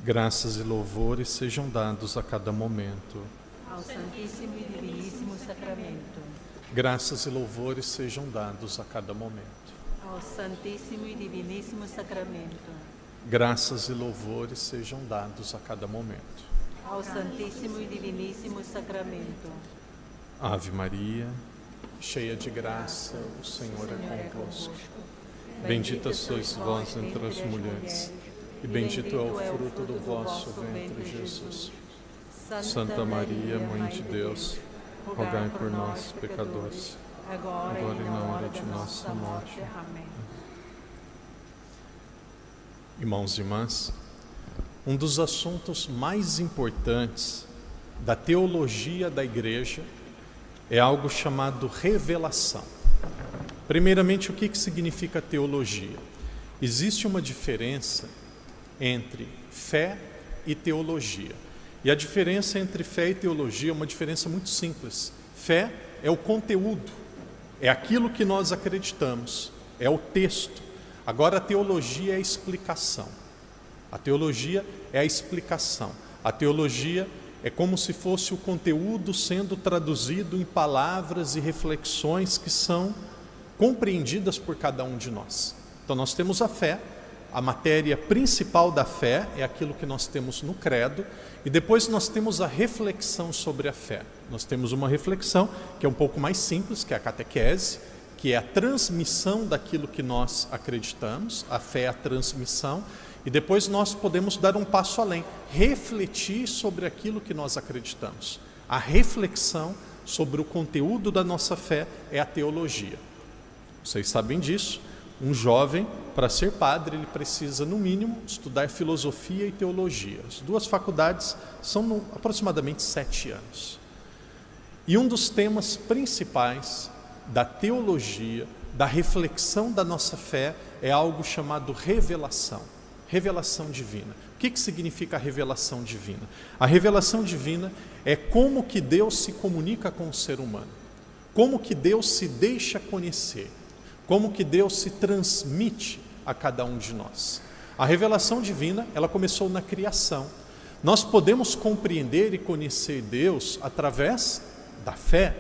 Graças e louvores sejam dados a cada momento ao Santíssimo e Diviníssimo Sacramento. Graças e louvores sejam dados a cada momento. Ao Santíssimo e Diviníssimo Sacramento. Graças e louvores sejam dados a cada momento. Ao Santíssimo e Diviníssimo Sacramento. Ave Maria, cheia de graça, o Senhor é convosco. Bendita sois vós entre as mulheres, e bendito é o fruto do vosso ventre, Jesus. Santa Maria, Mãe de Deus, rogai por nós, pecadores, agora e na hora de nossa morte. Amém. Irmãos e irmãs, um dos assuntos mais importantes da teologia da Igreja é algo chamado revelação. Primeiramente, o que significa teologia? Existe uma diferença entre fé e teologia. E a diferença entre fé e teologia é uma diferença muito simples. Fé é o conteúdo, é aquilo que nós acreditamos, é o texto. Agora, a teologia é a explicação. A teologia é a explicação. A teologia é como se fosse o conteúdo sendo traduzido em palavras e reflexões que são compreendidas por cada um de nós. Então, nós temos a fé. A matéria principal da fé é aquilo que nós temos no credo, e depois nós temos a reflexão sobre a fé. Nós temos uma reflexão que é um pouco mais simples, que é a catequese, que é a transmissão daquilo que nós acreditamos. A fé é a transmissão, e depois nós podemos dar um passo além, refletir sobre aquilo que nós acreditamos. A reflexão sobre o conteúdo da nossa fé é a teologia. Vocês sabem disso. Um jovem, para ser padre, ele precisa, no mínimo, estudar filosofia e teologia. As duas faculdades são aproximadamente 7 anos. E um dos temas principais da teologia, da reflexão da nossa fé, é algo chamado revelação. Revelação divina. O que significa a revelação divina? A revelação divina é como que Deus se comunica com o ser humano. Como que Deus se deixa conhecer. Como que Deus se transmite a cada um de nós. A revelação divina, ela começou na criação. Nós podemos compreender e conhecer Deus através da fé,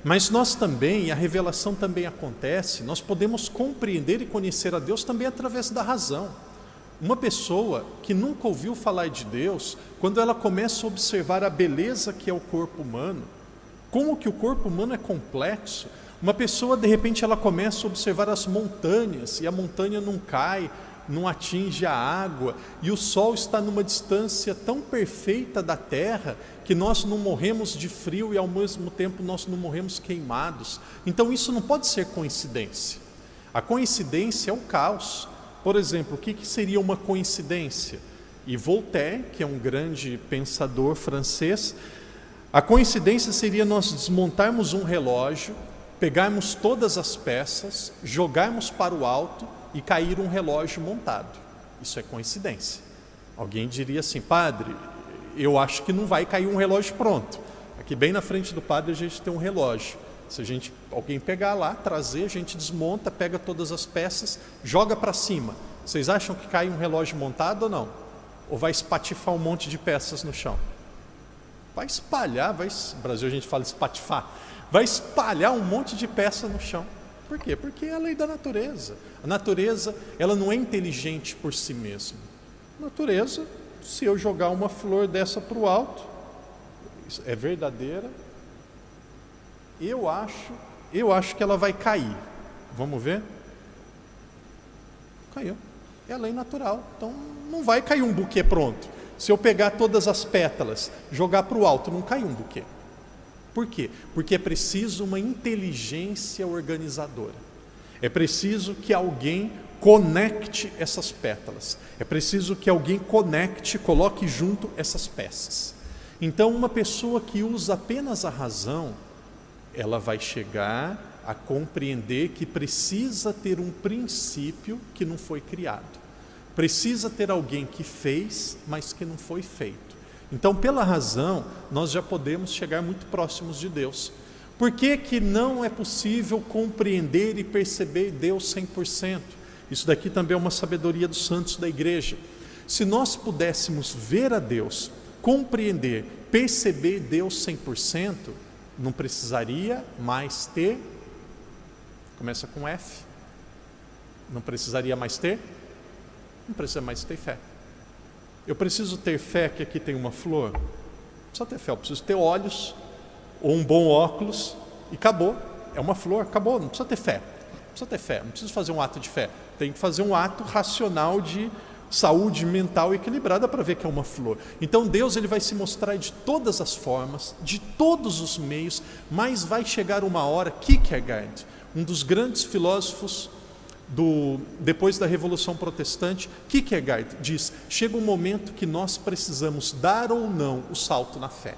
mas nós também, e a revelação também acontece, nós podemos compreender e conhecer a Deus também através da razão. Uma pessoa que nunca ouviu falar de Deus, quando ela começa a observar a beleza que é o corpo humano, como que o corpo humano é complexo. Uma pessoa, de repente, ela começa a observar as montanhas, e a montanha não cai, não atinge a água, e o sol está numa distância tão perfeita da terra, que nós não morremos de frio e ao mesmo tempo nós não morremos queimados. Então isso não pode ser coincidência. A coincidência é o caos. Por exemplo, o que seria uma coincidência? E Voltaire, que é um grande pensador francês, a coincidência seria nós desmontarmos um relógio, pegarmos todas as peças, jogarmos para o alto e cair um relógio montado. Isso é coincidência. Alguém diria assim: padre, eu acho que não vai cair um relógio pronto. Aqui bem na frente do padre a gente tem um relógio. Se alguém pegar lá, trazer, a gente desmonta, pega todas as peças, joga para cima. Vocês acham que cai um relógio montado ou não? Ou vai espatifar um monte de peças no chão? Vai espalhar, no Brasil a gente fala espatifar. Vai espalhar um monte de peça no chão. Por quê? Porque é a lei da natureza. A natureza, ela não é inteligente por si mesma. A natureza, se eu jogar uma flor dessa para o alto, é verdadeira, eu acho que ela vai cair. Vamos ver? Caiu. É a lei natural. Então não vai cair um buquê pronto. Se eu pegar todas as pétalas, jogar para o alto, não cai um buquê. Por quê? Porque é preciso uma inteligência organizadora. É preciso que alguém conecte essas pétalas. É preciso que alguém coloque junto essas peças. Então, uma pessoa que usa apenas a razão, ela vai chegar a compreender que precisa ter um princípio que não foi criado. Precisa ter alguém que fez, mas que não foi feito. Então, pela razão, nós já podemos chegar muito próximos de Deus. Por que não é possível compreender e perceber Deus 100%? Isso daqui também é uma sabedoria dos santos da igreja. Se nós pudéssemos ver a Deus, compreender, perceber Deus 100%, não precisaria mais ter, começa com F, não precisaria mais ter, não precisa mais ter fé. Eu preciso ter fé que aqui tem uma flor? Não precisa ter fé, eu preciso ter olhos, ou um bom óculos, e acabou. É uma flor, acabou, não precisa ter fé. Não precisa ter fé, não preciso fazer um ato de fé. Tem que fazer um ato racional de saúde mental equilibrada para ver que é uma flor. Então Deus ele vai se mostrar de todas as formas, de todos os meios, mas vai chegar uma hora, Kierkegaard, um dos grandes filósofos depois da Revolução Protestante, Kierkegaard diz, chega um momento que nós precisamos dar ou não o salto na fé.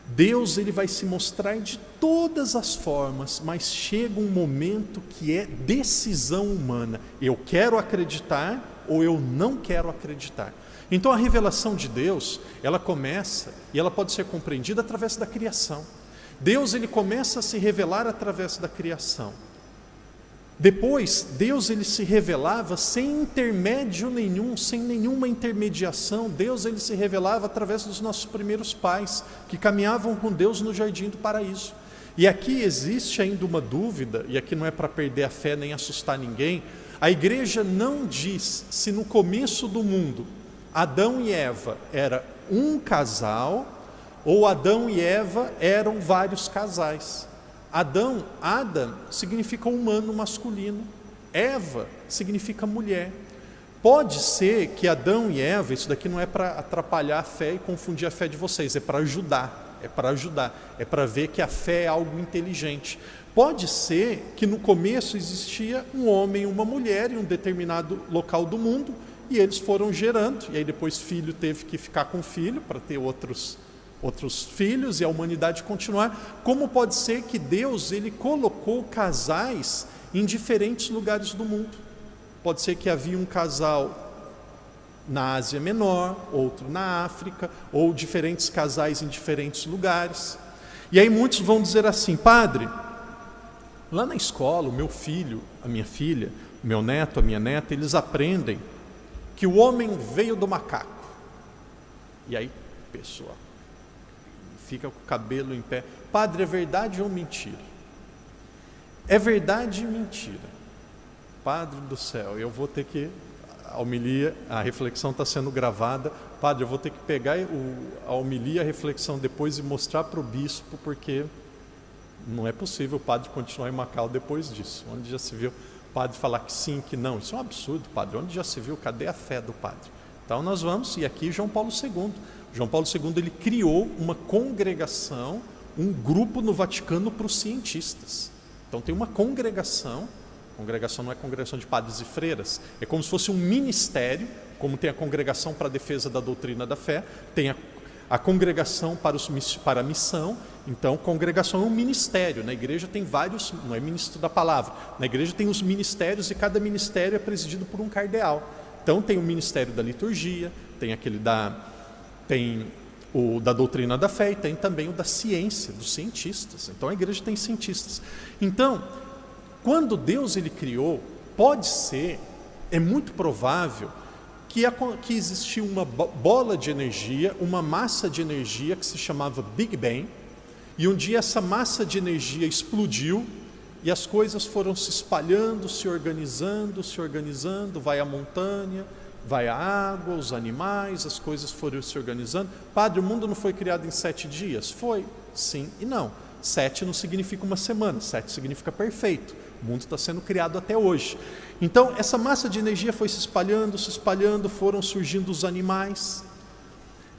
Deus ele vai se mostrar de todas as formas, mas chega um momento que é decisão humana. Eu quero acreditar ou eu não quero acreditar. Então a revelação de Deus, ela começa e ela pode ser compreendida através da criação. Deus ele começa a se revelar através da criação. Depois, Deus ele se revelava sem intermédio nenhum, sem nenhuma intermediação. Deus ele se revelava através dos nossos primeiros pais, que caminhavam com Deus no jardim do paraíso. E aqui existe ainda uma dúvida, e aqui não é para perder a fé nem assustar ninguém. A igreja não diz se no começo do mundo, Adão e Eva era um casal, ou Adão e Eva eram vários casais. Adam significa humano masculino, Eva significa mulher. Pode ser que Adão e Eva, isso daqui não é para atrapalhar a fé e confundir a fé de vocês, é para ajudar, é para ver que a fé é algo inteligente. Pode ser que no começo existia um homem e uma mulher em um determinado local do mundo, e eles foram gerando, e aí depois filho teve que ficar com filho para ter outros filhos e a humanidade continuar. Como pode ser que Deus ele colocou casais em diferentes lugares do mundo? Pode ser que havia um casal na Ásia Menor, outro na África, ou diferentes casais em diferentes lugares. E aí muitos vão dizer assim, padre, lá na escola o meu filho, a minha filha, o meu neto, a minha neta, eles aprendem que o homem veio do macaco. E aí, pessoal, fica com o cabelo em pé. Padre, é verdade ou mentira? É verdade e mentira. Padre do céu, eu vou ter que, a homilia, a reflexão está sendo gravada. Padre, eu vou ter que pegar a homilia, a reflexão depois e mostrar para o bispo, porque não é possível o padre continuar em Macau depois disso. Onde já se viu o padre falar que sim, que não? Isso é um absurdo, padre. Onde já se viu? Cadê a fé do padre? Então nós vamos, e aqui João Paulo II. João Paulo II ele criou uma congregação, um grupo no Vaticano para os cientistas. Então tem uma congregação não é congregação de padres e freiras, é como se fosse um ministério, como tem a congregação para a defesa da doutrina da fé, tem a congregação para a missão. Então congregação é um ministério, na igreja tem vários, não é ministro da palavra, na igreja tem os ministérios e cada ministério é presidido por um cardeal. Então tem o ministério da liturgia, tem o da doutrina da fé e tem também o da ciência, dos cientistas. Então a igreja tem cientistas. Então, quando Deus ele criou, pode ser, é muito provável que existiu uma bola de energia, uma massa de energia que se chamava Big Bang, e um dia essa massa de energia explodiu e as coisas foram se espalhando, se organizando, vai a montanha, vai a água, os animais, as coisas foram se organizando. Padre, o mundo não foi criado em 7 dias? Foi, sim e não. 7 não significa uma semana, 7 significa perfeito. O mundo está sendo criado até hoje. Então, essa massa de energia foi se espalhando, foram surgindo os animais.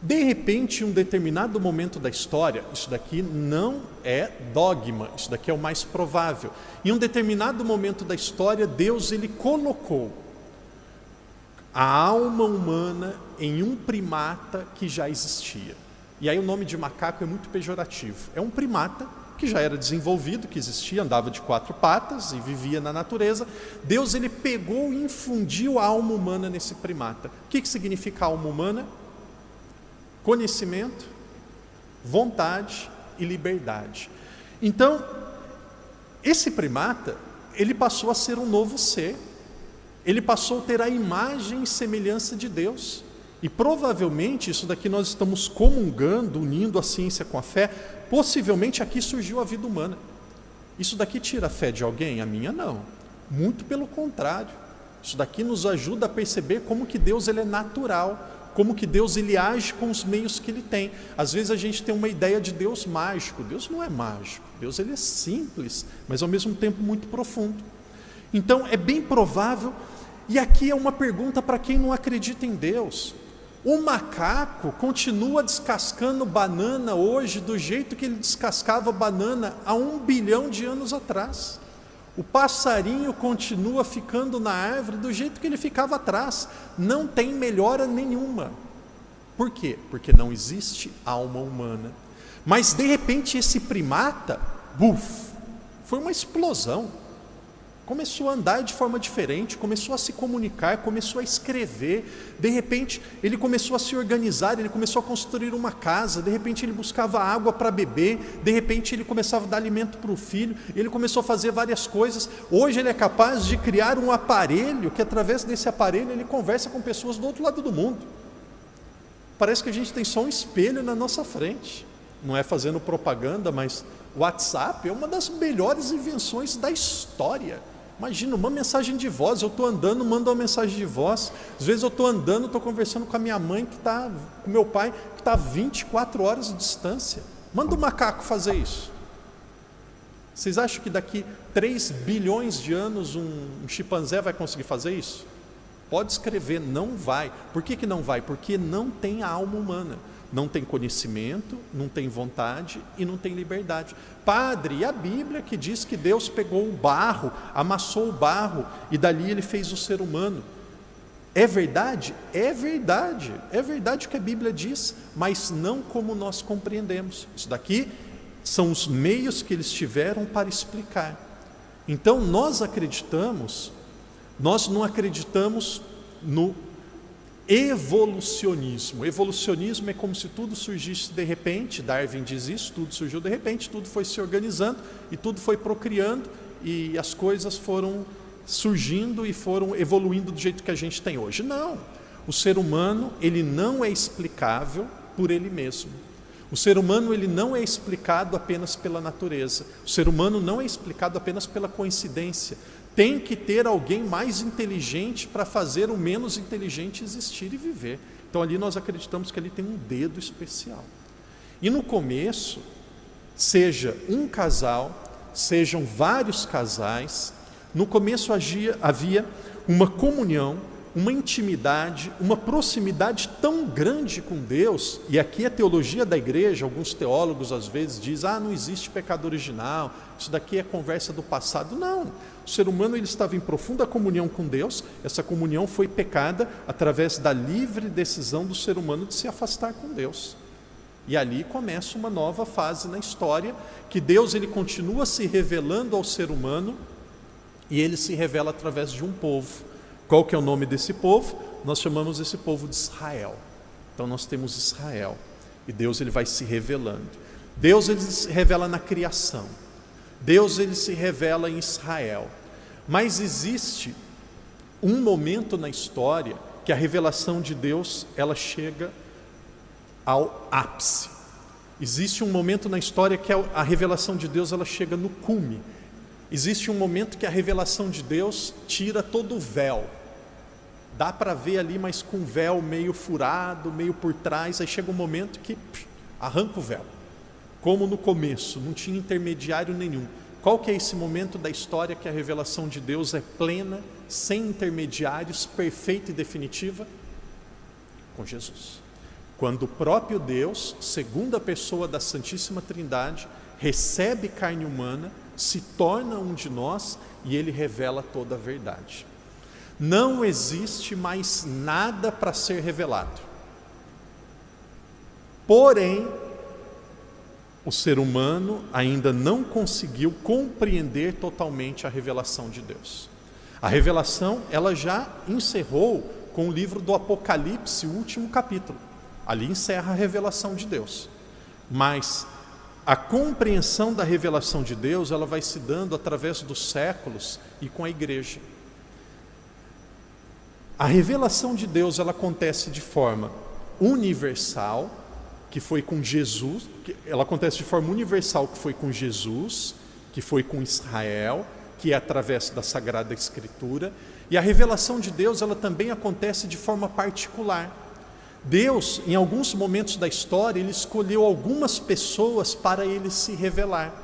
De repente, em um determinado momento da história, isso daqui não é dogma, isso daqui é o mais provável. Em um determinado momento da história, Deus ele colocou a alma humana em um primata que já existia. E aí o nome de macaco é muito pejorativo. É um primata que já era desenvolvido, que existia, andava de 4 patas e vivia na natureza. Deus ele pegou e infundiu a alma humana nesse primata. O que significa alma humana? Conhecimento, vontade e liberdade. Então, esse primata, ele passou a ser um novo ser. ele passou a ter a imagem e semelhança de Deus. E provavelmente, isso daqui nós estamos comungando, unindo a ciência com a fé, possivelmente aqui surgiu a vida humana. Isso daqui tira a fé de alguém? A minha não. Muito pelo contrário. Isso daqui nos ajuda a perceber como que Deus ele é natural, como que Deus ele age com os meios que ele tem. Às vezes a gente tem uma ideia de Deus mágico. Deus não é mágico. Deus ele é simples, mas ao mesmo tempo muito profundo. Então é bem provável, e aqui é uma pergunta para quem não acredita em Deus. O macaco continua descascando banana hoje do jeito que ele descascava banana há 1 bilhão de anos atrás. O passarinho continua ficando na árvore do jeito que ele ficava atrás. Não tem melhora nenhuma. Por quê? Porque não existe alma humana. Mas de repente esse primata, foi uma explosão. Começou a andar de forma diferente, começou a se comunicar, começou a escrever. De repente ele começou a se organizar, ele começou a construir uma casa. De repente ele buscava água para beber. De repente ele começava a dar alimento para o filho. Ele começou a fazer várias coisas. Hoje ele é capaz de criar um aparelho que através desse aparelho ele conversa com pessoas do outro lado do mundo. Parece que a gente tem só um espelho na nossa frente. Não é fazendo propaganda, mas o WhatsApp é uma das melhores invenções da história. Imagina, uma mensagem de voz, eu estou andando, mando uma mensagem de voz. Às vezes eu estou andando, estou conversando com a minha mãe, com meu pai, que está a 24 horas de distância. Manda o macaco fazer isso. Vocês acham que daqui 3 bilhões de anos um chimpanzé vai conseguir fazer isso? Pode escrever, não vai. Por que não vai? Porque não tem a alma humana. Não tem conhecimento, não tem vontade e não tem liberdade. Padre, e a Bíblia que diz que Deus pegou o barro, amassou o barro e dali ele fez o ser humano. É verdade? É verdade. É verdade o que a Bíblia diz, mas não como nós compreendemos. Isso daqui são os meios que eles tiveram para explicar. Então nós não acreditamos no evolucionismo. Evolucionismo é como se tudo surgisse de repente. Darwin diz isso, tudo surgiu de repente, tudo foi se organizando e tudo foi procriando e as coisas foram surgindo e foram evoluindo do jeito que a gente tem hoje. Não, o ser humano ele não é explicável por ele mesmo. O ser humano ele não é explicado apenas pela natureza. O ser humano não é explicado apenas pela coincidência. Tem que ter alguém mais inteligente para fazer o menos inteligente existir e viver. Então ali nós acreditamos que ali tem um dedo especial. E no começo, seja um casal, sejam vários casais, no começo havia uma comunhão, uma intimidade, uma proximidade tão grande com Deus. E aqui a teologia da igreja, alguns teólogos às vezes dizem, não existe pecado original, isso daqui é conversa do passado. Não, o ser humano ele estava em profunda comunhão com Deus. Essa comunhão foi pecada através da livre decisão do ser humano de se afastar com Deus. E ali começa uma nova fase na história, que Deus ele continua se revelando ao ser humano, e ele se revela através de um povo. Qual que é o nome desse povo? Nós chamamos esse povo de Israel. Então nós temos Israel, e Deus ele vai se revelando. Deus ele se revela na criação. Deus ele se revela em Israel. Mas existe um momento na história que a revelação de Deus ela chega ao ápice. Existe um momento na história que a revelação de Deus ela chega no cume. Existe um momento que a revelação de Deus tira todo o véu. Dá para ver ali, mas com o véu meio furado, meio por trás. Aí chega um momento que arranca o véu. Como no começo, não tinha intermediário nenhum. Qual que é esse momento da história que a revelação de Deus é plena, sem intermediários, perfeita e definitiva? Com Jesus. Quando o próprio Deus, segunda pessoa da Santíssima Trindade, recebe carne humana, se torna um de nós e ele revela toda a verdade. Não existe mais nada para ser revelado. Porém, o ser humano ainda não conseguiu compreender totalmente a revelação de Deus. A revelação, ela já encerrou com o livro do Apocalipse, o último capítulo. Ali encerra a revelação de Deus. Mas a compreensão da revelação de Deus, ela vai se dando através dos séculos e com a igreja. A revelação de Deus, ela acontece de forma universal, que foi com Jesus, ela acontece de forma universal, que foi com Jesus, que foi com Israel, que é através da Sagrada Escritura, e a revelação de Deus, ela também acontece de forma particular. Deus, em alguns momentos da história, Ele escolheu algumas pessoas para Ele se revelar.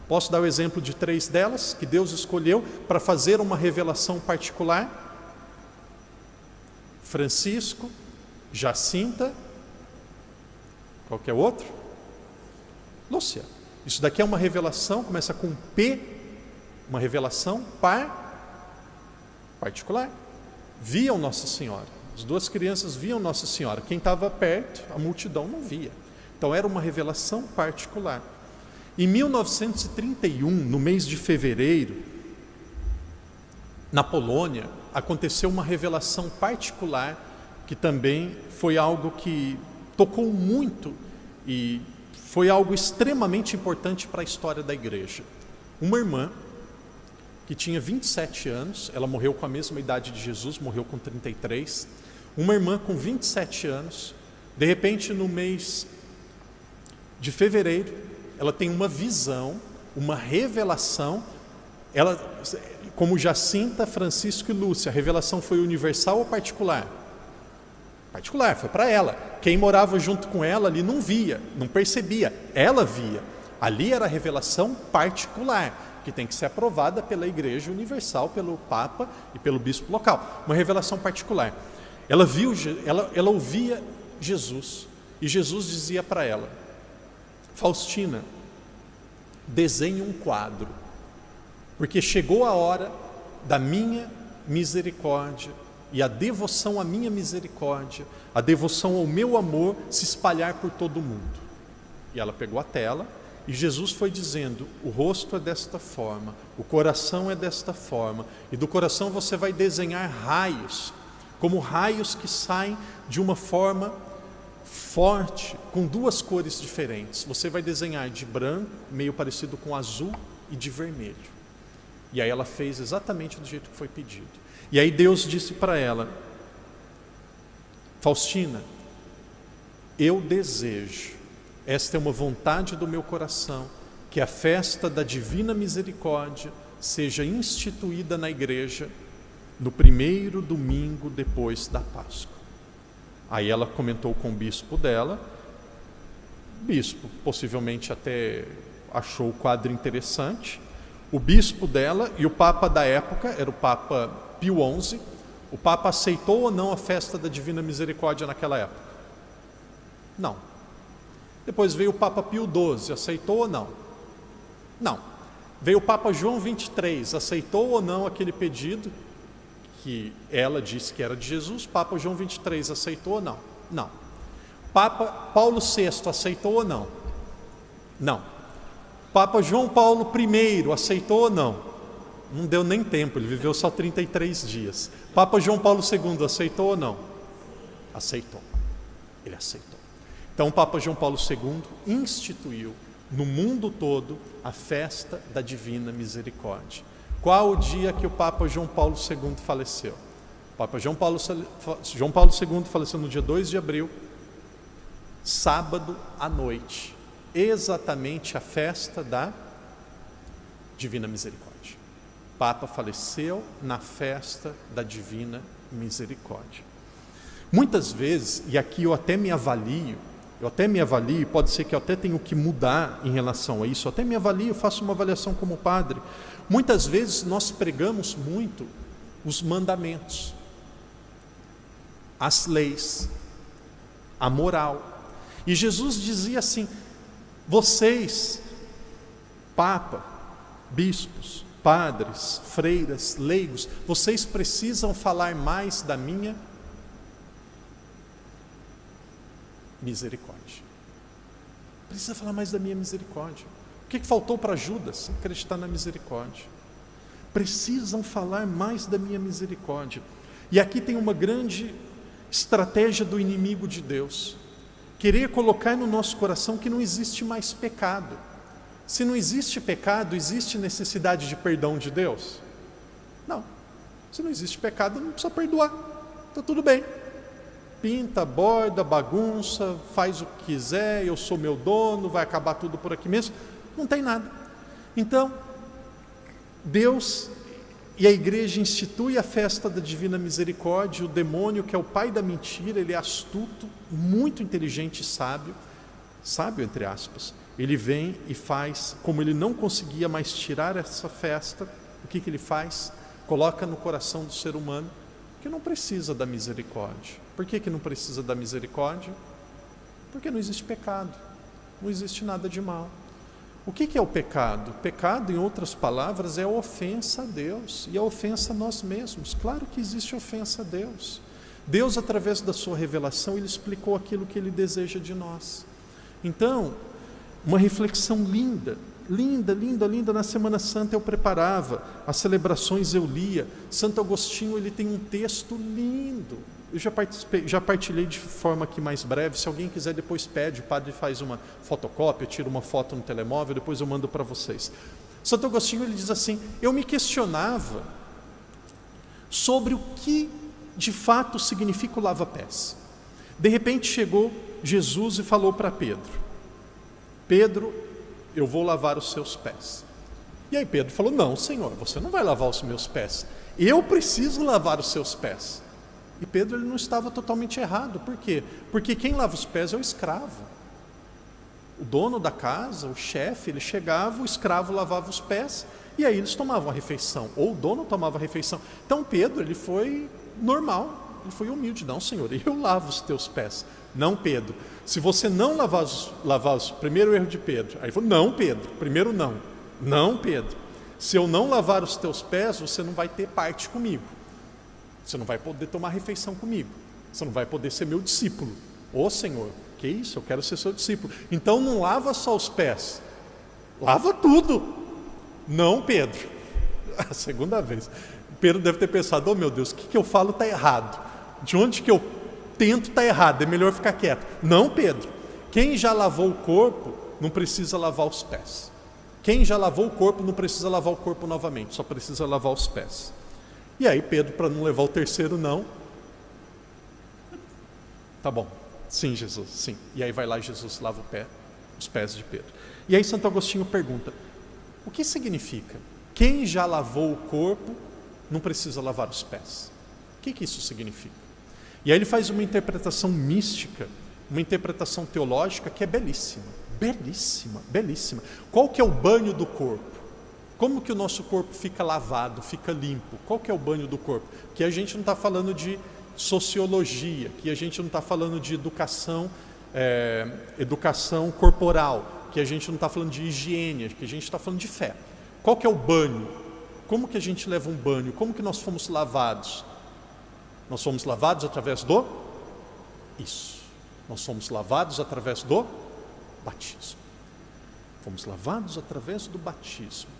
Posso dar o exemplo de 3 delas, que Deus escolheu para fazer uma revelação particular? Francisco, Jacinta, qual que é o outro? Lúcia. Isso daqui é uma revelação, começa com P, uma revelação particular. Viam Nossa Senhora. As 2 crianças viam Nossa Senhora. Quem estava perto, a multidão não via. Então era uma revelação particular. Em 1931, no mês de fevereiro, na Polônia, aconteceu uma revelação particular que também foi algo que tocou muito e foi algo extremamente importante para a história da igreja. Uma irmã que tinha 27 anos, ela morreu com a mesma idade de Jesus, morreu com 33. Uma irmã com 27 anos, de repente no mês de fevereiro, ela tem uma visão, uma revelação. Ela, como Jacinta, Francisco e Lúcia, a revelação foi universal ou particular? Particular, foi para ela. Quem morava junto com ela ali não via, não percebia, ela via. Ali era a revelação particular, que tem que ser aprovada pela Igreja Universal, pelo Papa e pelo Bispo local. Uma revelação particular. Ela ouvia Jesus, e Jesus dizia para ela: Faustina, desenhe um quadro, porque chegou a hora da minha misericórdia e a devoção à minha misericórdia, a devoção ao meu amor se espalhar por todo o mundo. E ela pegou a tela e Jesus foi dizendo: o rosto é desta forma, o coração é desta forma, e do coração você vai desenhar raios, como raios que saem de uma forma forte, com 2 cores diferentes. Você vai desenhar de branco, meio parecido com azul, e de vermelho. E aí ela fez exatamente do jeito que foi pedido. E aí Deus disse para ela: Faustina, eu desejo, esta é uma vontade do meu coração, que a festa da Divina Misericórdia seja instituída na igreja no primeiro domingo depois da Páscoa. Aí ela comentou com o bispo dela. O bispo possivelmente até achou o quadro interessante. O bispo dela e o Papa da época, era o Papa Pio XI, o Papa aceitou ou não a festa da Divina Misericórdia naquela época? Não. Depois veio o Papa Pio XII, aceitou ou não? Não. Veio o Papa João XXIII, aceitou ou não aquele pedido que ela disse que era de Jesus? Papa João XXIII aceitou ou não? Não. Papa Paulo VI aceitou ou não? Não. Papa João Paulo I aceitou ou não? Não deu nem tempo, ele viveu só 33 dias. Papa João Paulo II aceitou ou não? Aceitou. Ele aceitou. Então o Papa João Paulo II instituiu no mundo todo a festa da Divina Misericórdia. Qual o dia que o Papa João Paulo II faleceu? O Papa João Paulo II faleceu no dia 2 de abril, sábado à noite, exatamente a festa da Divina Misericórdia. O Papa faleceu na festa da Divina Misericórdia. Muitas vezes, e aqui eu até me avalio, pode ser que eu até tenha que mudar em relação a isso, eu até me avalio, faço uma avaliação como padre. Muitas vezes nós pregamos muito os mandamentos, as leis, a moral. E Jesus dizia assim: vocês, Papa, bispos, padres, freiras, leigos, vocês precisam falar mais da minha misericórdia. Precisa falar mais da minha misericórdia. O que faltou para Judas? Acreditar na misericórdia. Precisam falar mais da minha misericórdia. E aqui tem uma grande estratégia do inimigo de Deus: querer colocar no nosso coração que não existe mais pecado. Se não existe pecado, existe necessidade de perdão de Deus? Não. Se não existe pecado, não precisa perdoar. está tudo bem. Pinta, borda, bagunça, faz o que quiser, eu sou meu dono, vai acabar tudo por aqui mesmo. Não tem nada. Então, Deus e a igreja institui a festa da Divina Misericórdia. O demônio, que é o pai da mentira, ele é astuto, muito inteligente e sábio entre aspas, ele vem e faz, como ele não conseguia mais tirar essa festa, o que ele faz? Coloca no coração do ser humano que não precisa da misericórdia. Por que não precisa da misericórdia? Porque não existe pecado, não existe nada de mal. O que é o pecado? O pecado, em outras palavras, é a ofensa a Deus e a ofensa a nós mesmos. Claro que existe ofensa a Deus. Deus, através da sua revelação, Ele explicou aquilo que Ele deseja de nós. Então, uma reflexão linda. Na Semana Santa eu preparava, as celebrações eu lia. Santo Agostinho, ele tem um texto lindo. Eu já partilhei de forma aqui mais breve. Se alguém quiser, depois pede, o padre faz uma fotocópia, tira uma foto no telemóvel, depois eu mando para vocês. Santo Agostinho, ele diz assim: eu me questionava sobre o que de fato significa o lava-pés. De repente chegou Jesus e falou para Pedro: Pedro, eu vou lavar os seus pés. E aí Pedro falou: não, Senhor, você não vai lavar os meus pés, eu preciso lavar os seus pés. E Pedro, ele não estava totalmente errado. Por quê? Porque quem lava os pés é o escravo. O dono da casa, o chefe, ele chegava, o escravo lavava os pés, e aí eles tomavam a refeição, ou o dono tomava a refeição. Então Pedro, ele foi normal, ele foi humilde. Não, Senhor, eu lavo os teus pés. Não, Pedro, se você não lavar os primeiro erro de Pedro. Aí ele falou: não, Pedro, primeiro não. Não, Pedro, se eu não lavar os teus pés, você não vai ter parte comigo. Você não vai poder tomar refeição comigo. Você não vai poder ser meu discípulo. Ô Senhor, que isso? Eu quero ser seu discípulo. Então não lava só os pés, lava tudo. Não, Pedro. A segunda vez. Pedro deve ter pensado: oh meu Deus, o que eu falo está errado. De onde que eu tento está errado, é melhor ficar quieto. Não, Pedro. Quem já lavou o corpo não precisa lavar os pés. Quem já lavou o corpo não precisa lavar o corpo novamente, só precisa lavar os pés. E aí Pedro, para não levar o terceiro não, tá bom, sim Jesus, sim. E aí vai lá Jesus lava os pés de Pedro. E aí Santo Agostinho pergunta: o que significa? Quem já lavou o corpo não precisa lavar os pés. O que isso significa? E aí ele faz uma interpretação mística, uma interpretação teológica que é belíssima, belíssima, belíssima. Qual que é o banho do corpo? Como que o nosso corpo fica lavado, fica limpo? Qual que é o banho do corpo? Que a gente não está falando de sociologia, que a gente não está falando de educação corporal, que a gente não está falando de higiene, que a gente está falando de fé. Qual que é o banho? Como que a gente leva um banho? Como que nós fomos lavados? Nós fomos lavados através do... Isso. Nós fomos lavados através do batismo. Fomos lavados através do batismo.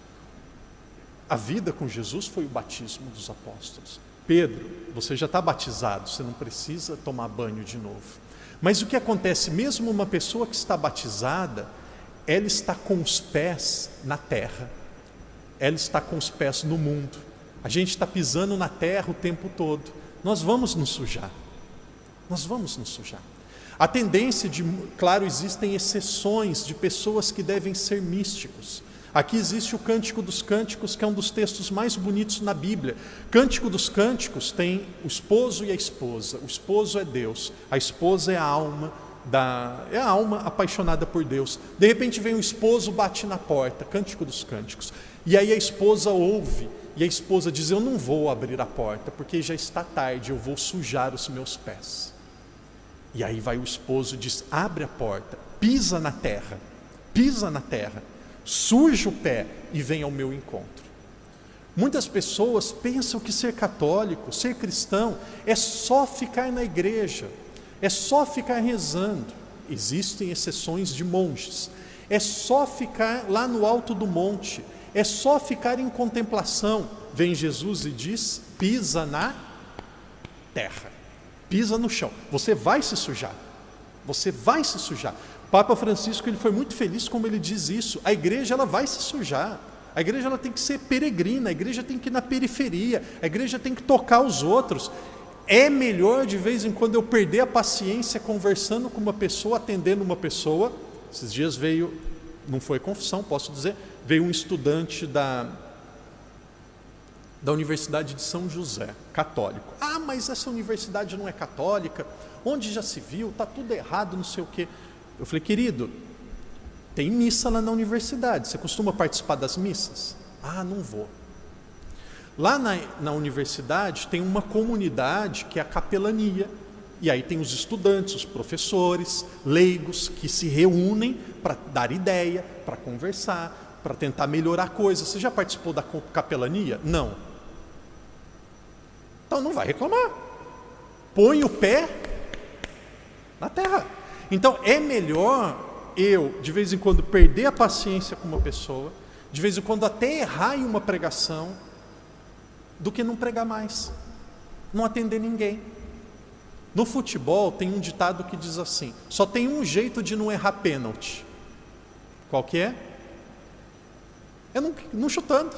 A vida com Jesus foi o batismo dos apóstolos. Pedro, você já está batizado, você não precisa tomar banho de novo. Mas o que acontece? Mesmo uma pessoa que está batizada, ela está com os pés na terra. Ela está com os pés no mundo. A gente está pisando na terra o tempo todo. Nós vamos nos sujar. Nós vamos nos sujar. A tendência claro, existem exceções de pessoas que devem ser místicos. Aqui existe o Cântico dos Cânticos, que é um dos textos mais bonitos na Bíblia. Cântico dos Cânticos tem o esposo e a esposa. O esposo é Deus, a esposa é a alma apaixonada por Deus. De repente vem o esposo, bate na porta, Cântico dos Cânticos. E aí a esposa ouve, e a esposa diz: eu não vou abrir a porta, porque já está tarde, eu vou sujar os meus pés. E aí vai o esposo e diz: abre a porta, pisa na terra, suja o pé e vem ao meu encontro. Muitas pessoas pensam que ser católico, ser cristão, é só ficar na igreja, é só ficar rezando. Existem exceções de monges. É só ficar lá no alto do monte, é só ficar em contemplação. Vem Jesus e diz: pisa na terra, pisa no chão, você vai se sujar, você vai se sujar. Papa Francisco, ele foi muito feliz como ele diz isso. A igreja, ela vai se sujar. A igreja, ela tem que ser peregrina. A igreja tem que ir na periferia. A igreja tem que tocar os outros. É melhor de vez em quando eu perder a paciência conversando com uma pessoa, atendendo uma pessoa. Esses dias veio, não foi confissão, posso dizer, veio um estudante da Universidade de São José, católico. Ah, mas essa universidade não é católica, onde já se viu, está tudo errado, não sei o quê. Eu falei, querido, tem missa lá na universidade, você costuma participar das missas? Ah, não vou. Lá na universidade tem uma comunidade que é a capelania, e aí tem os estudantes, os professores, leigos, que se reúnem para dar ideia, para conversar, para tentar melhorar coisas. Você já participou da capelania? Não. Então não vai reclamar. Põe o pé na terra. Então é melhor eu, de vez em quando, perder a paciência com uma pessoa, de vez em quando até errar em uma pregação, do que não pregar mais, não atender ninguém. No futebol tem um ditado que diz assim: só tem um jeito de não errar pênalti. Qual que é? É não chutando,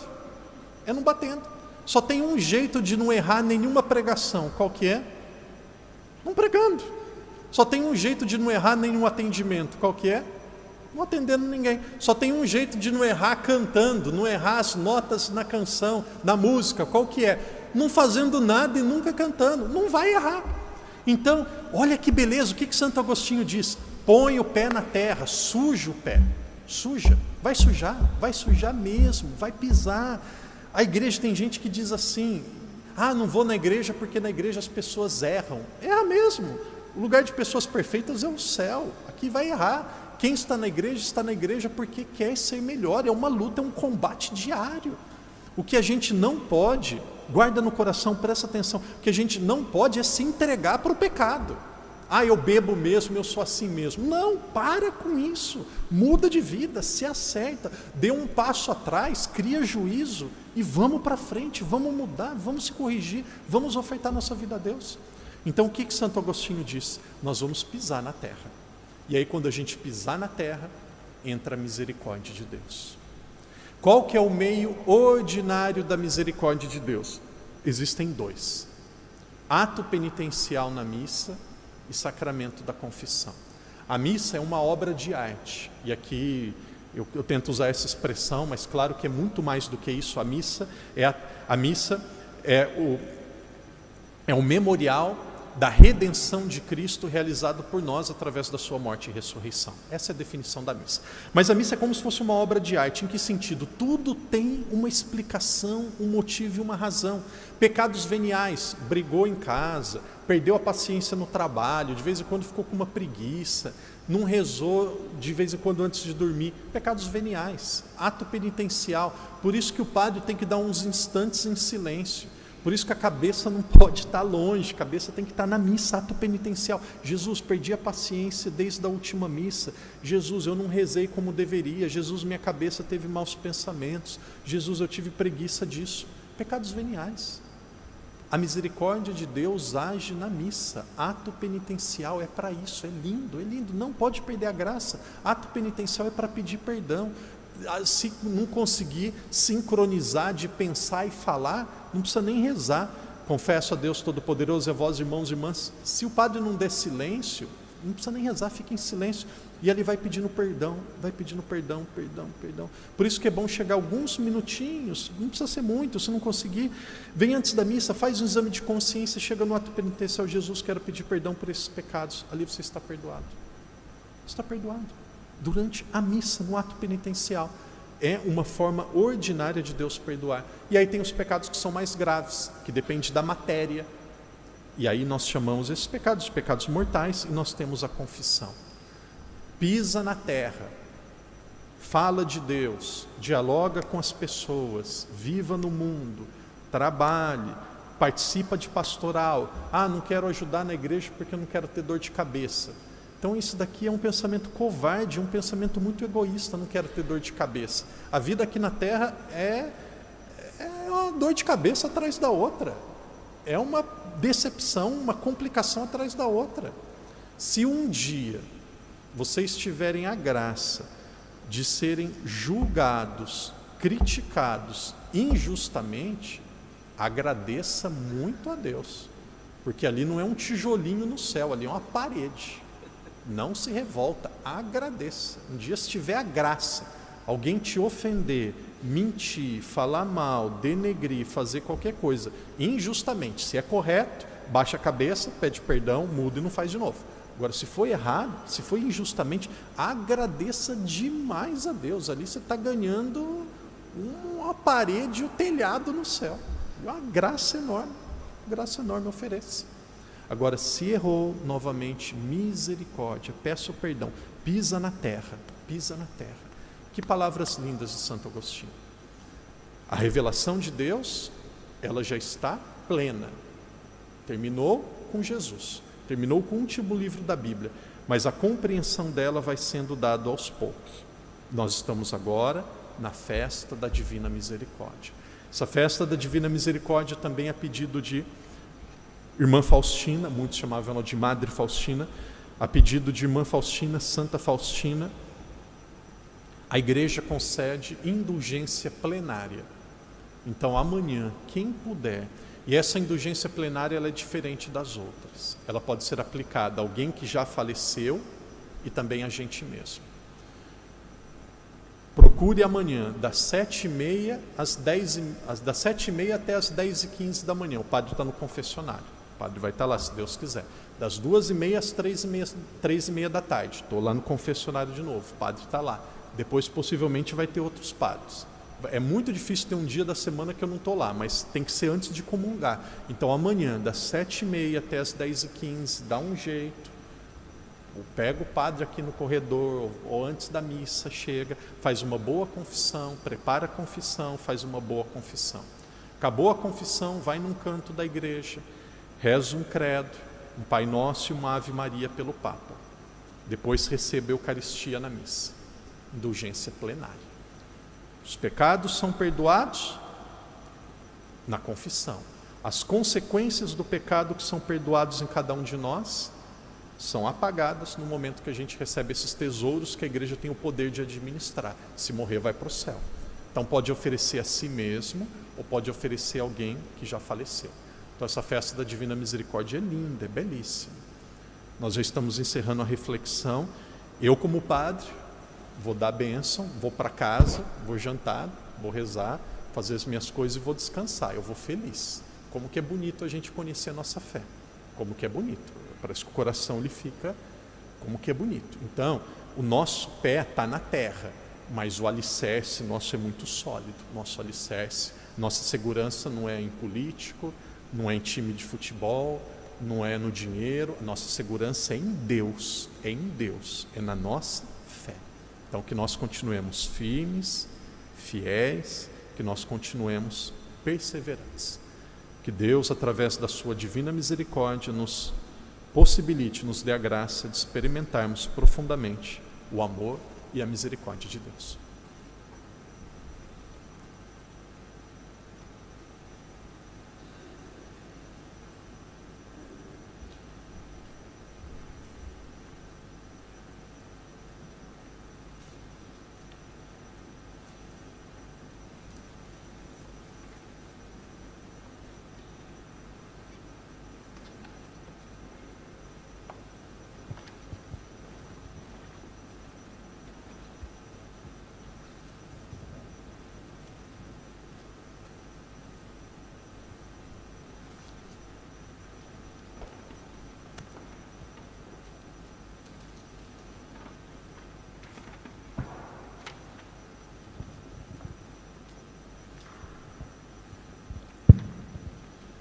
é não batendo. Só tem um jeito de não errar nenhuma pregação. Qual que é? Não pregando. Só tem um jeito de não errar nenhum atendimento. Qual que é? Não atendendo ninguém. Só tem um jeito de não errar cantando, não errar as notas na canção, na música. Qual que é? Não fazendo nada e nunca cantando. Não vai errar. Então, olha que beleza, o que Santo Agostinho diz? Põe o pé na terra, suja o pé. Suja, vai sujar mesmo, vai pisar. A igreja, tem gente que diz assim: ah, não vou na igreja porque na igreja as pessoas erram. Erra mesmo. O lugar de pessoas perfeitas é o céu. Aqui vai errar. Quem está na igreja porque quer ser melhor. É uma luta, é um combate diário. O que a gente não pode, guarda no coração, presta atenção, o que a gente não pode é se entregar para o pecado. Ah, eu bebo mesmo, eu sou assim mesmo. Não, para com isso. Muda de vida, se acerta, dê um passo atrás, cria juízo e vamos para frente, vamos mudar, vamos se corrigir, vamos ofertar nossa vida a Deus. Então o que Santo Agostinho diz? Nós vamos pisar na terra. E aí quando a gente pisar na terra, entra a misericórdia de Deus. Qual que é o meio ordinário da misericórdia de Deus? Existem dois: ato penitencial na missa e sacramento da confissão. A missa é uma obra de arte, e aqui eu tento usar essa expressão, mas claro que é muito mais do que isso. A missa é o memorial da redenção de Cristo realizado por nós através da sua morte e ressurreição. Essa é a definição da missa. Mas a missa é como se fosse uma obra de arte. Em que sentido? Tudo tem uma explicação, um motivo e uma razão. Pecados veniais: brigou em casa, perdeu a paciência no trabalho, de vez em quando ficou com uma preguiça, não rezou de vez em quando antes de dormir. Pecados veniais, ato penitencial. Por isso que o padre tem que dar uns instantes em silêncio. Por isso que a cabeça não pode estar longe, a cabeça tem que estar na missa, ato penitencial. Jesus, perdi a paciência desde a última missa. Jesus, eu não rezei como deveria. Jesus, minha cabeça teve maus pensamentos. Jesus, eu tive preguiça disso. Pecados veniais. A misericórdia de Deus age na missa. Ato penitencial é para isso, é lindo, não pode perder a graça. Ato penitencial é para pedir perdão. Se não conseguir sincronizar de pensar e falar, não precisa nem rezar. Confesso a Deus Todo-Poderoso e a vós, irmãos e irmãs. Se o padre não der silêncio, não precisa nem rezar, fica em silêncio. E ele vai pedindo perdão, perdão. Por isso que é bom chegar alguns minutinhos, não precisa ser muito. Se não conseguir, vem antes da missa, faz um exame de consciência, chega no ato penitencial: Jesus, quero pedir perdão por esses pecados. Ali você está perdoado. Está perdoado. Durante a missa, no ato penitencial. É uma forma ordinária de Deus perdoar. E aí tem os pecados que são mais graves, que depende da matéria. E aí nós chamamos esses pecados de pecados mortais, e nós temos a confissão. Pisa na terra, fala de Deus, dialoga com as pessoas, viva no mundo, trabalhe, participa de pastoral. Ah, não quero ajudar na igreja porque eu não quero ter dor de cabeça. Então isso daqui é um pensamento covarde, um pensamento muito egoísta: não quero ter dor de cabeça. A vida aqui na terra é uma dor de cabeça atrás da outra. É uma decepção, uma complicação atrás da outra. Se um dia vocês tiverem a graça de serem julgados, criticados injustamente, agradeça muito a Deus. Porque ali não é um tijolinho no céu, ali é uma parede. Não se revolta, agradeça. Um dia, se tiver a graça, alguém te ofender, mentir, falar mal, denegrir, fazer qualquer coisa, injustamente, se é correto, baixa a cabeça, pede perdão, muda e não faz de novo. Agora, se foi errado, se foi injustamente, agradeça demais a Deus. Ali você está ganhando uma parede e o telhado no céu. Uma graça enorme oferece. Agora, se errou novamente, misericórdia, peço perdão, pisa na terra. Que palavras lindas de Santo Agostinho. A revelação de Deus, ela já está plena. Terminou com Jesus, terminou com o último livro da Bíblia, mas a compreensão dela vai sendo dada aos poucos. Nós estamos agora na festa da Divina Misericórdia. Essa festa da Divina Misericórdia também é pedido de Irmã Faustina, muitos chamavam ela de Madre Faustina, a pedido de Irmã Faustina, Santa Faustina, a igreja concede indulgência plenária. Então amanhã, quem puder, e essa indulgência plenária ela é diferente das outras, ela pode ser aplicada a alguém que já faleceu e também a gente mesmo. Procure amanhã, das 7h30 das 7h30 até as 10h15 da manhã. O padre está no confessionário. O padre vai estar lá, se Deus quiser. Das 2h30 às 3h30 da tarde. Estou lá no confessionário de novo. O padre está lá. Depois, possivelmente, vai ter outros padres. É muito difícil ter um dia da semana que eu não estou lá, mas tem que ser antes de comungar. Então, amanhã, das 7h30 até as 10h15, dá um jeito. Pega o padre aqui no corredor, ou antes da missa, chega, faz uma boa confissão, prepara a confissão, faz uma boa confissão. Acabou a confissão, vai num canto da igreja, reza um credo, um Pai Nosso e uma Ave Maria pelo Papa. Depois recebe a Eucaristia na missa. Indulgência plenária. Os pecados são perdoados na confissão. As consequências do pecado que são perdoados em cada um de nós são apagadas no momento que a gente recebe esses tesouros que a igreja tem o poder de administrar. Se morrer, vai para o céu. Então pode oferecer a si mesmo ou pode oferecer a alguém que já faleceu. Então essa festa da Divina Misericórdia é linda, é belíssima. Nós já estamos encerrando a reflexão. Eu, como padre, vou dar a bênção, vou para casa, vou jantar, vou rezar, fazer as minhas coisas e vou descansar. Eu vou feliz. Como que é bonito a gente conhecer a nossa fé. Como que é bonito. Parece que o coração ele fica como que é bonito. Então, o nosso pé está na terra, mas o alicerce nosso é muito sólido. Nosso alicerce, nossa segurança não é em político, não é em time de futebol, não é no dinheiro. A nossa segurança é em Deus, é na nossa fé. Então, que nós continuemos firmes, fiéis, que nós continuemos perseverantes. Que Deus, através da sua divina misericórdia, nos possibilite, nos dê a graça de experimentarmos profundamente o amor e a misericórdia de Deus.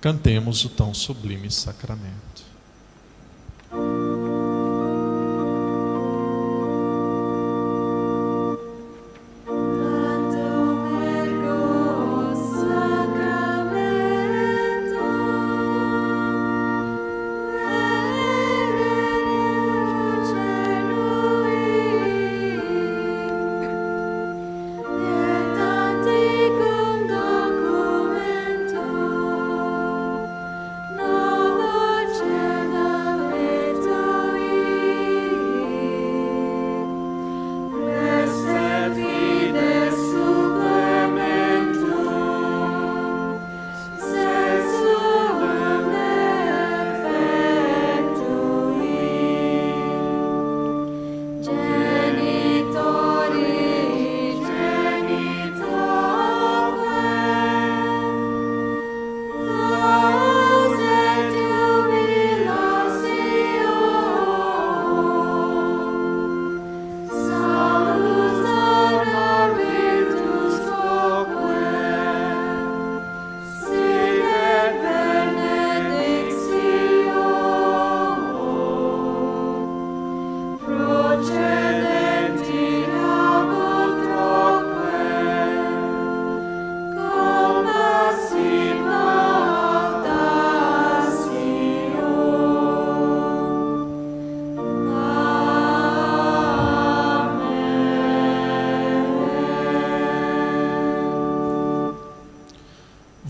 Cantemos o tão sublime sacramento. Documento, novo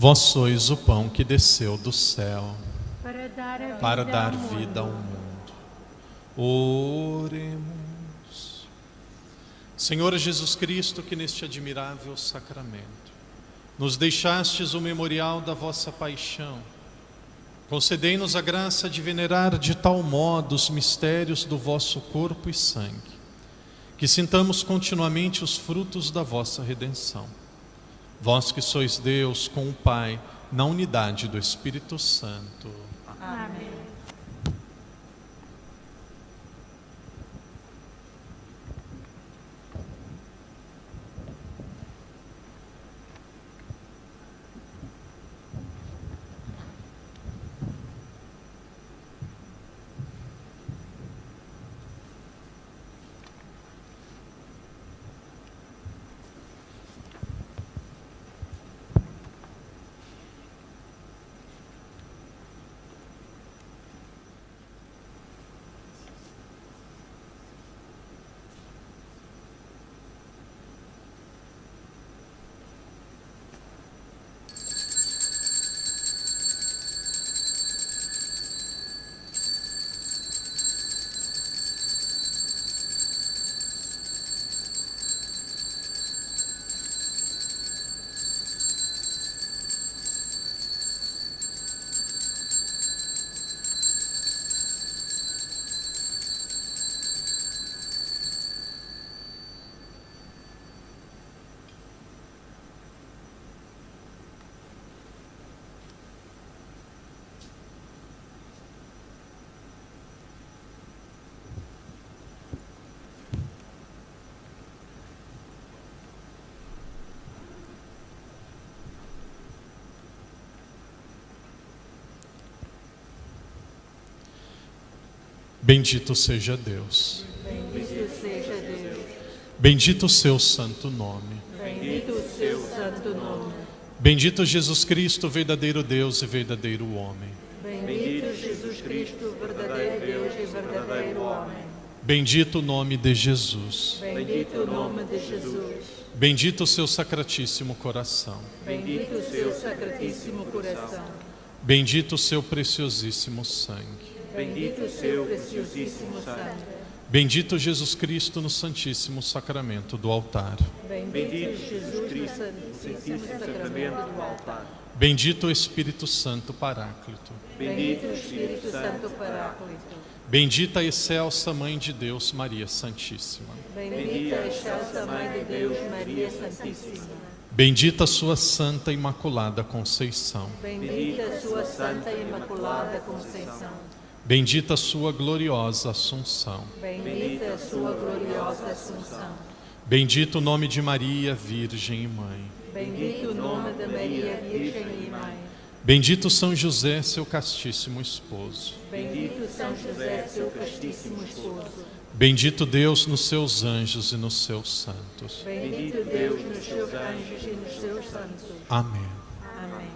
Vós sois o pão que desceu do céu para dar vida ao mundo. Oremos. Senhor Jesus Cristo, que neste admirável sacramento nos deixastes o memorial da vossa paixão, concedei-nos a graça de venerar de tal modo os mistérios do vosso corpo e sangue, que sintamos continuamente os frutos da vossa redenção. Vós que sois Deus com o Pai, na unidade do Espírito Santo. Amém. Bendito seja Deus. Bendito seja Deus. Bendito o seu santo nome. Bendito o seu santo nome. Bendito Jesus Cristo, verdadeiro Deus e verdadeiro homem. Bendito Jesus Cristo, verdadeiro Deus e verdadeiro homem. Bendito o nome de Jesus. Bendito o nome de Jesus. Bendito o seu sacratíssimo coração. Bendito o seu sacratíssimo coração. Bendito o seu preciosíssimo sangue. Bendito o seu preciosíssimo sangue. Bendito Jesus Cristo no Santíssimo Sacramento do altar. Bendito Jesus Cristo no Santíssimo Sacramento do altar. Bendito o Espírito Santo Paráclito. Bendito o Espírito Santo Paráclito. Bendita a excelsa Mãe de Deus, Maria Santíssima. Bendita a excelsa Mãe de Deus, Maria Santíssima. Bendita a sua Santa Imaculada Conceição. Bendita a sua Santa e Imaculada Conceição. Bendita a sua gloriosa Assunção. Bendita a sua gloriosa Assunção. Bendito o nome de Maria, Virgem e Mãe. Bendito o nome de Maria, Virgem e Mãe. Bendito São José, seu castíssimo esposo. Bendito São José, seu castíssimo esposo. Bendito Deus nos seus anjos e nos seus santos. Bendito Deus nos seus anjos e nos seus santos. Amém. Amém.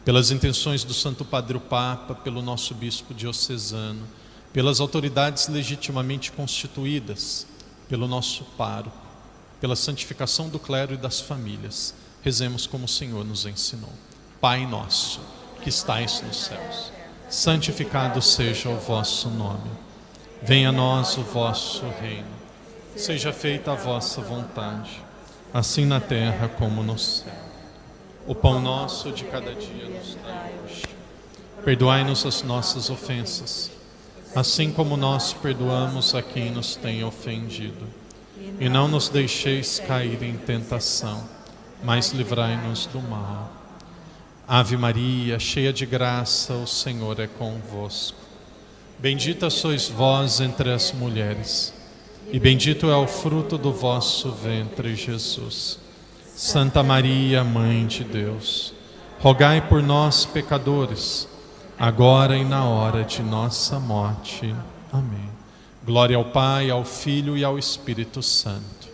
Pelas intenções do Santo Padre o Papa, pelo nosso Bispo diocesano, pelas autoridades legitimamente constituídas, pelo nosso pároco, pela santificação do clero e das famílias, rezemos como o Senhor nos ensinou. Pai nosso, que estais nos céus, santificado seja o vosso nome. Venha a nós o vosso reino. Seja feita a vossa vontade, assim na terra como no céu. O pão nosso de cada dia nos dai hoje. Perdoai-nos as nossas ofensas, assim como nós perdoamos a quem nos tem ofendido. E não nos deixeis cair em tentação, mas livrai-nos do mal. Ave Maria, cheia de graça, o Senhor é convosco. Bendita sois vós entre as mulheres, e bendito é o fruto do vosso ventre, Jesus. Santa Maria, Mãe de Deus, rogai por nós, pecadores, agora e na hora de nossa morte. Amém. Glória ao Pai, ao Filho e ao Espírito Santo.